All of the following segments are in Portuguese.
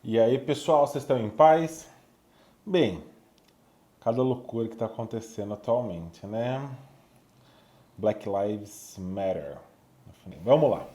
E aí, pessoal, vocês estão em paz? Bem, cada loucura que está acontecendo atualmente, né? Black Lives Matter. Vamos lá.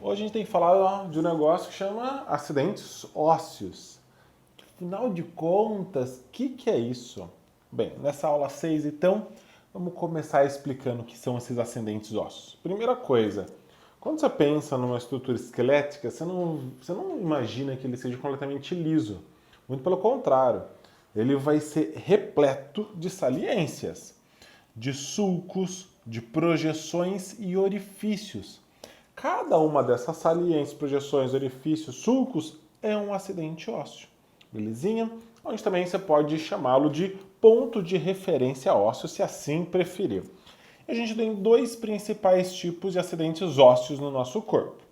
Hoje a gente tem que falar de um negócio que chama acidentes ósseos. Afinal de contas, o que é isso? Bem, nessa aula 6, então, vamos começar explicando o que são esses acidentes ósseos. Primeira coisa, quando você pensa numa estrutura esquelética, você não imagina que ele seja completamente liso. Muito pelo contrário, ele vai ser repleto de saliências, de sulcos, de projeções e orifícios. Cada uma dessas saliências, projeções, orifícios, sulcos é um acidente ósseo. Belezinha? Onde também você pode chamá-lo de ponto de referência ósseo, se assim preferir. A gente tem dois principais tipos de acidentes ósseos no nosso corpo.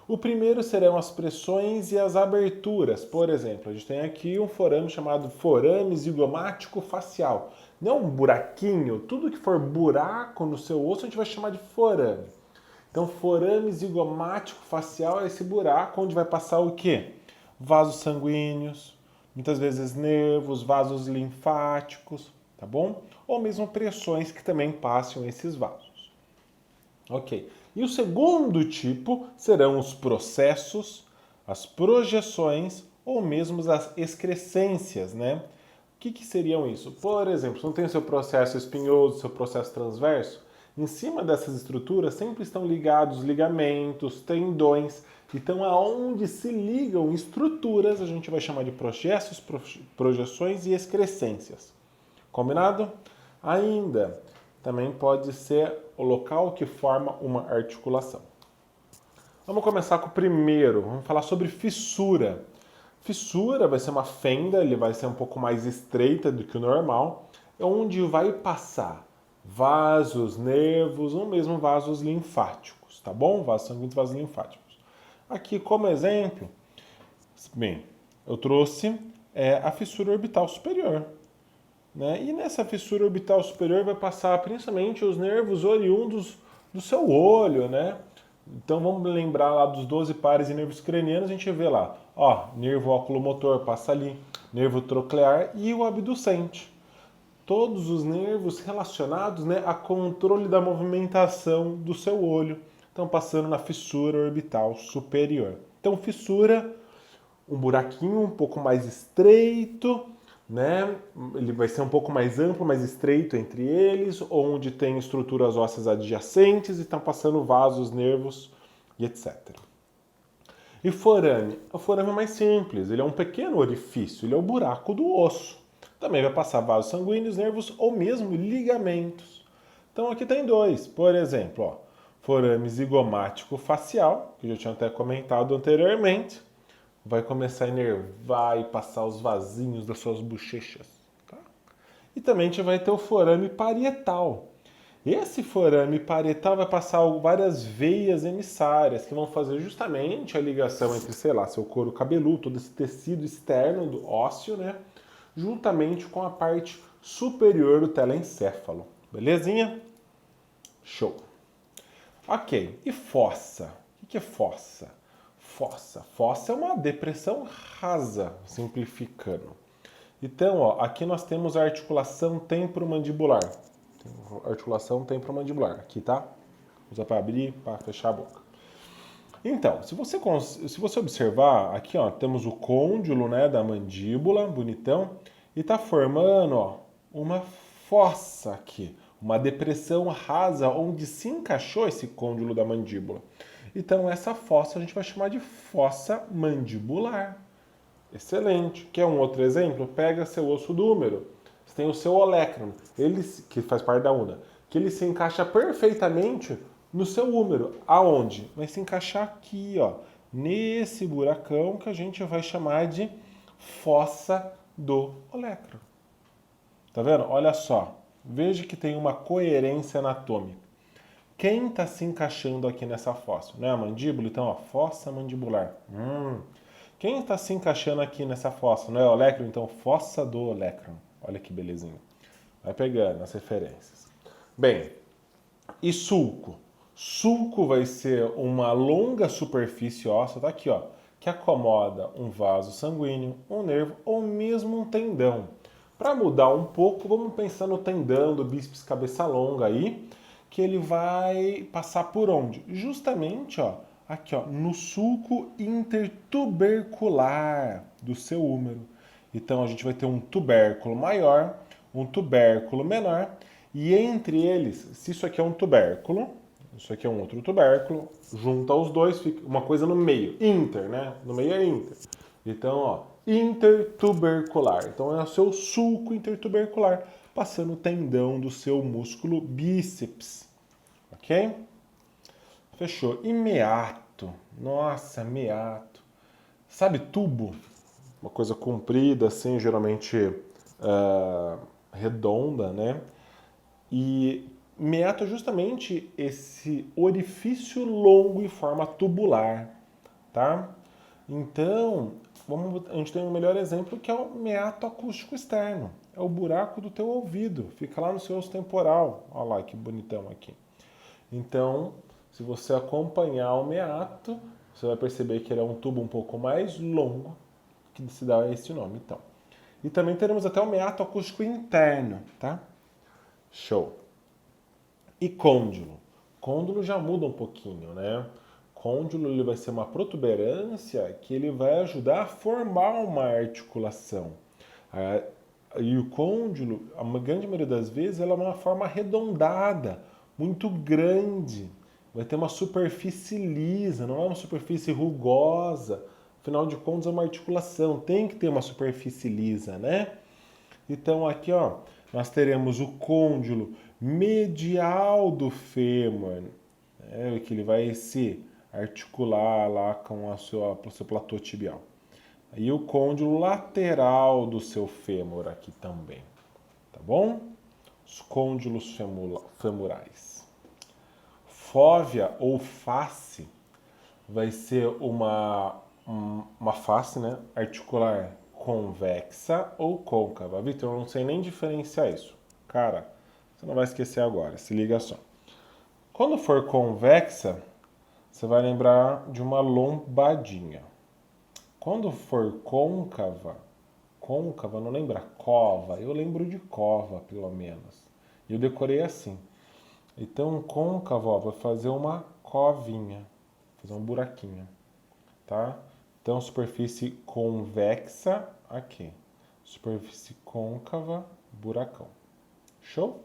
O primeiro serão as pressões e as aberturas. Por exemplo, a gente tem aqui um forame chamado forame zigomático facial. Não é um buraquinho, tudo que for buraco no seu osso a gente vai chamar de forame. Então, forame zigomático facial é esse buraco onde vai passar o quê? Vasos sanguíneos, muitas vezes nervos, vasos linfáticos, tá bom? Ou mesmo pressões que também passam esses vasos. Ok. E o segundo tipo serão os processos, as projeções ou mesmo as excrescências, né? O que seriam isso? Por exemplo, você não tem o seu processo espinhoso, seu processo transverso? Em cima dessas estruturas sempre estão ligados ligamentos, tendões. Então, aonde se ligam estruturas, a gente vai chamar de processos, projeções e excrescências. Combinado? Ainda, também pode ser o local que forma uma articulação. Vamos começar com o primeiro. Vamos falar sobre fissura. Fissura vai ser uma fenda, ele vai ser um pouco mais estreita do que o normal, onde vai passar vasos, nervos ou mesmo vasos linfáticos, tá bom? Vasos sanguíneos e vasos linfáticos. Aqui, como exemplo, bem, eu trouxe a fissura orbital superior. Né? E nessa fissura orbital superior vai passar principalmente os nervos oriundos do seu olho, né? Então vamos lembrar lá dos 12 pares de nervos cranianos, a gente vê lá, ó, nervo oculomotor passa ali, nervo troclear e o abducente. Todos os nervos relacionados, né, a controle da movimentação do seu olho. Estão passando na fissura orbital superior. Então fissura, um buraquinho um pouco mais estreito, né? Ele vai ser um pouco mais amplo, mais estreito entre eles, onde tem estruturas ósseas adjacentes e estão passando vasos, nervos e etc. E forame? O forame é mais simples, ele é um pequeno orifício, ele é o buraco do osso. Também vai passar vasos sanguíneos, nervos ou mesmo ligamentos. Então aqui tem dois, por exemplo, ó, forame zigomático facial, que eu já tinha até comentado anteriormente, vai começar a enervar e passar os vasinhos das suas bochechas. Tá? E também a gente vai ter o forame parietal. Esse forame parietal vai passar várias veias emissárias que vão fazer justamente a ligação entre, sei lá, seu couro cabeludo, todo esse tecido externo do ósseo, né? Juntamente com a parte superior do telencéfalo. Belezinha? Show. Ok, e fossa? O que é fossa? Fossa é uma depressão rasa, simplificando. Então, ó, aqui nós temos a articulação temporomandibular. Articulação temporomandibular, aqui, tá? Usa para abrir, para fechar a boca. Então, se você observar, aqui, ó, temos o côndilo, né, da mandíbula, bonitão, e tá formando, ó, uma fossa aqui, uma depressão rasa onde se encaixou esse côndilo da mandíbula. Então, essa fossa a gente vai chamar de fossa mandibular. Excelente. Quer um outro exemplo? Pega seu osso do húmero. Você tem o seu olecranon, ele, que faz parte da una, que ele se encaixa perfeitamente no seu húmero. Aonde? Vai se encaixar aqui, ó, nesse buracão que a gente vai chamar de fossa do olecranon. Tá vendo? Olha só. Veja que tem uma coerência anatômica. Quem está se encaixando aqui nessa fossa? Não é a mandíbula? Então, ó, fossa mandibular. Quem está se encaixando aqui nessa fossa? Não é o olecranon? Então, fossa do olecranon. Olha que belezinha. Vai pegando as referências. Bem, e sulco? Sulco vai ser uma longa superfície óssea, tá aqui, ó, que acomoda um vaso sanguíneo, um nervo ou mesmo um tendão. Para mudar um pouco, vamos pensar no tendão do bíceps cabeça longa aí, que ele vai passar por onde? Justamente, ó, aqui, ó, no sulco intertubercular do seu úmero. Então a gente vai ter um tubérculo maior, um tubérculo menor, e entre eles, se isso aqui é um tubérculo, isso aqui é um outro tubérculo, junta os dois, fica uma coisa no meio, inter, né? No meio é inter. Então, ó, intertubercular. Então é o seu sulco intertubercular, passando o tendão do seu músculo bíceps. Ok? Fechou. E meato. Nossa, meato. Sabe tubo? Uma coisa comprida, assim, geralmente redonda, né? E meato é justamente esse orifício longo em forma tubular, tá? Então, a gente tem um melhor exemplo que é o meato acústico externo. É o buraco do teu ouvido, fica lá no seu osso temporal. Olha lá que bonitão aqui. Então, se você acompanhar o meato, você vai perceber que ele é um tubo um pouco mais longo, que se dá esse nome, então. E também teremos até o meato acústico interno, tá? Show. E côndilo? Côndilo já muda um pouquinho, né? Côndilo ele vai ser uma protuberância que ele vai ajudar a formar uma articulação. E o côndilo, a grande maioria das vezes, ela é uma forma arredondada, muito grande. Vai ter uma superfície lisa, não é uma superfície rugosa. Afinal de contas, é uma articulação, tem que ter uma superfície lisa, né? Então aqui, ó, nós teremos o côndilo medial do fêmur, né, que ele vai se articular lá com o seu platô tibial. E o côndilo lateral do seu fêmur aqui também, tá bom? Os côndilos femorais. Fóvea ou face vai ser uma face, né, articular convexa ou côncava. Vitor, eu não sei nem diferenciar isso. Cara, você não vai esquecer agora, se liga só. Quando for convexa, você vai lembrar de uma lombadinha. Quando for côncava, côncava não lembra cova, eu lembro de cova, pelo menos. E eu decorei assim. Então, côncava, ó, vai fazer uma covinha, fazer um buraquinho, tá? Então, superfície convexa aqui. Superfície côncava, buracão. Show?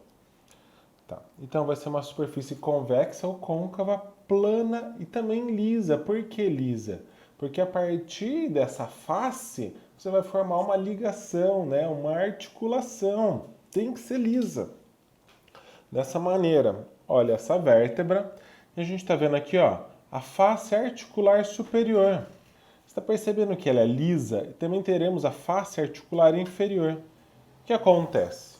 Tá. Então, vai ser uma superfície convexa ou côncava, plana e também lisa. Por que lisa? Porque a partir dessa face, você vai formar uma ligação, né? Uma articulação. Tem que ser lisa. Dessa maneira, olha essa vértebra. E a gente está vendo aqui, ó, a face articular superior. Você está percebendo que ela é lisa? E também teremos a face articular inferior. O que acontece?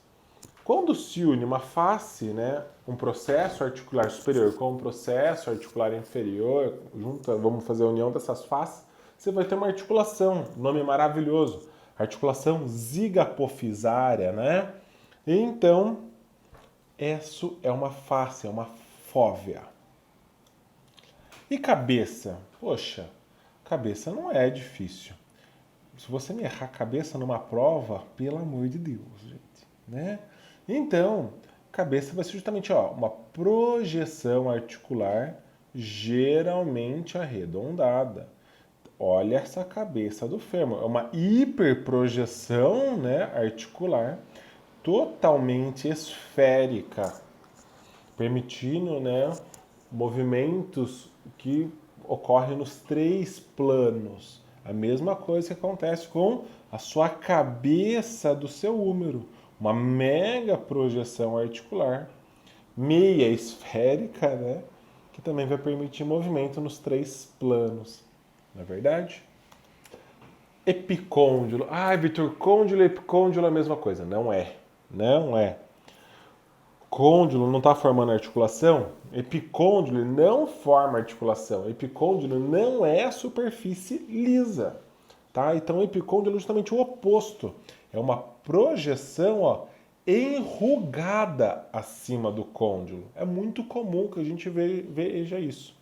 Quando se une uma face, né, um processo articular superior com um processo articular inferior, vamos fazer a união dessas faces, você vai ter uma articulação, nome maravilhoso, articulação zigoapofisária, né? Então, isso é uma face, é uma fóvea. E cabeça? Poxa, cabeça não é difícil. Se você me errar a cabeça numa prova, pelo amor de Deus, gente, né? Então, cabeça vai ser justamente, ó, uma projeção articular geralmente arredondada. Olha essa cabeça do fêmur, é uma hiperprojeção, né, articular totalmente esférica, permitindo, né, movimentos que ocorrem nos três planos. A mesma coisa que acontece com a sua cabeça do seu úmero, uma mega projeção articular, meia esférica, né, que também vai permitir movimento nos três planos. Não é verdade? Epicôndilo. Ah, Vitor, côndilo e epicôndilo é a mesma coisa. Não é. Não é. Côndilo não está formando articulação? Epicôndilo não forma articulação. Epicôndilo não é a superfície lisa. Tá? Então, epicôndilo é justamente o oposto. É uma projeção, ó, enrugada acima do côndilo. É muito comum que a gente veja isso.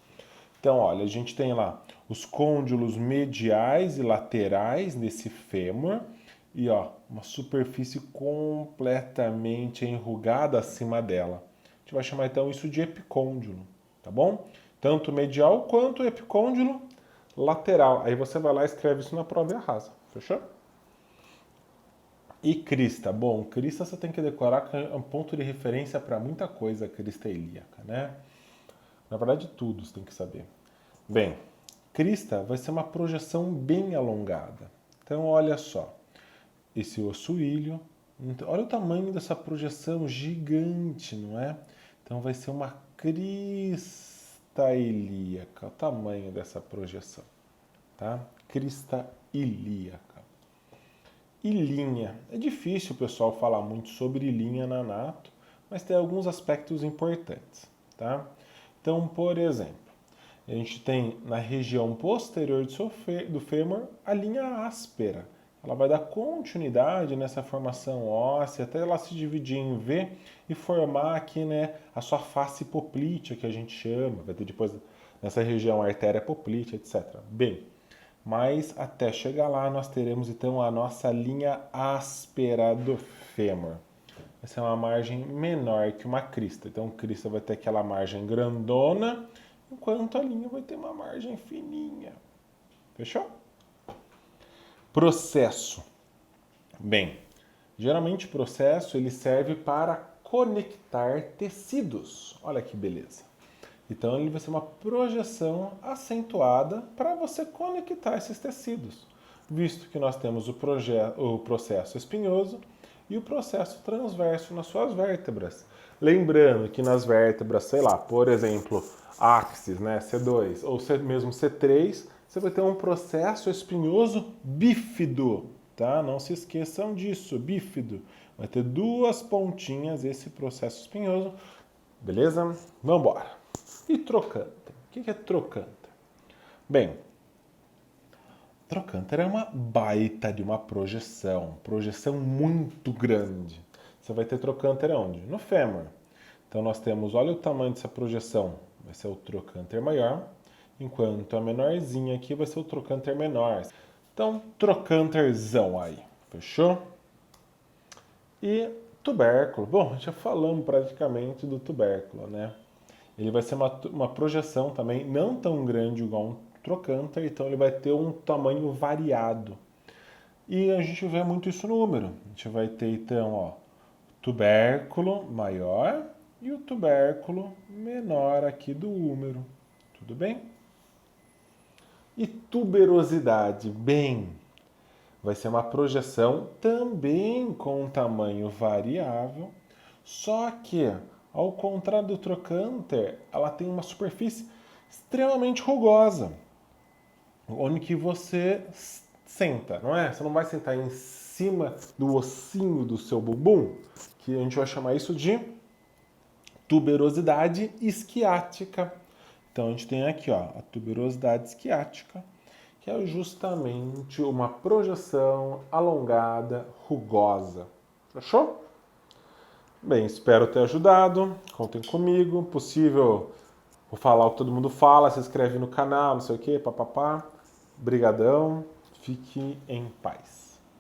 Então, olha, a gente tem lá os côndilos mediais e laterais desse fêmur e ó, uma superfície completamente enrugada acima dela. A gente vai chamar então isso de epicôndilo, tá bom? Tanto medial quanto epicôndilo lateral. Aí você vai lá e escreve isso na prova e arrasa, fechou? E crista. Bom, crista você tem que decorar, que é um ponto de referência para muita coisa, a crista ilíaca, né? Na verdade, tudo você tem que saber. Bem, crista vai ser uma projeção bem alongada. Então, olha só. Esse osso ilho, olha o tamanho dessa projeção gigante, não é? Então, vai ser uma crista ilíaca, o tamanho dessa projeção, tá? Crista ilíaca. E linha. É difícil o pessoal falar muito sobre linha na anato, mas tem alguns aspectos importantes, tá? Então, por exemplo, a gente tem na região posterior do fêmur a linha áspera. Ela vai dar continuidade nessa formação óssea até ela se dividir em V e formar aqui, né, a sua face poplítea, que a gente chama. Vai ter depois nessa região a artéria poplítea, etc. Bem, mas até chegar lá nós teremos então a nossa linha áspera do fêmur. Vai ser uma margem menor que uma crista. Então, crista vai ter aquela margem grandona, enquanto a linha vai ter uma margem fininha. Fechou? Processo. Bem, geralmente o processo ele serve para conectar tecidos. Olha que beleza. Então ele vai ser uma projeção acentuada para você conectar esses tecidos, visto que nós temos o processo espinhoso e o processo transverso nas suas vértebras. Lembrando que nas vértebras, sei lá, por exemplo, axis, né, C2 ou mesmo C3, você vai ter um processo espinhoso bífido, tá? Não se esqueçam disso, bífido. Vai ter duas pontinhas esse processo espinhoso, beleza? Vamos embora. E trocânter? O que é trocânter? Bem, trocânter é uma baita de uma projeção muito grande. Você vai ter trocânter onde? No fêmur. Então nós temos, olha o tamanho dessa projeção, vai ser o trocânter maior, enquanto a menorzinha aqui vai ser o trocânter menor. Então, trocânterzão aí, fechou? E tubérculo. Bom, já falamos praticamente do tubérculo, né? Ele vai ser uma projeção também não tão grande igual um trocânter, então ele vai ter um tamanho variado. E a gente vê muito isso no úmero. A gente vai ter então, ó, tubérculo maior e o tubérculo menor aqui do úmero. Tudo bem? E tuberosidade, bem, vai ser uma projeção também com um tamanho variável, só que ao contrário do trocânter, ela tem uma superfície extremamente rugosa, onde que você senta, não é? Você não vai sentar em cima do ossinho do seu bumbum, que a gente vai chamar isso de tuberosidade isquiática. Então a gente tem aqui, ó, a tuberosidade isquiática, que é justamente uma projeção alongada, rugosa. Fechou? Bem, espero ter ajudado. Contem comigo. Possível, vou falar o que todo mundo fala. Se inscreve no canal, não sei o que, papapá. Brigadão. Fique em paz.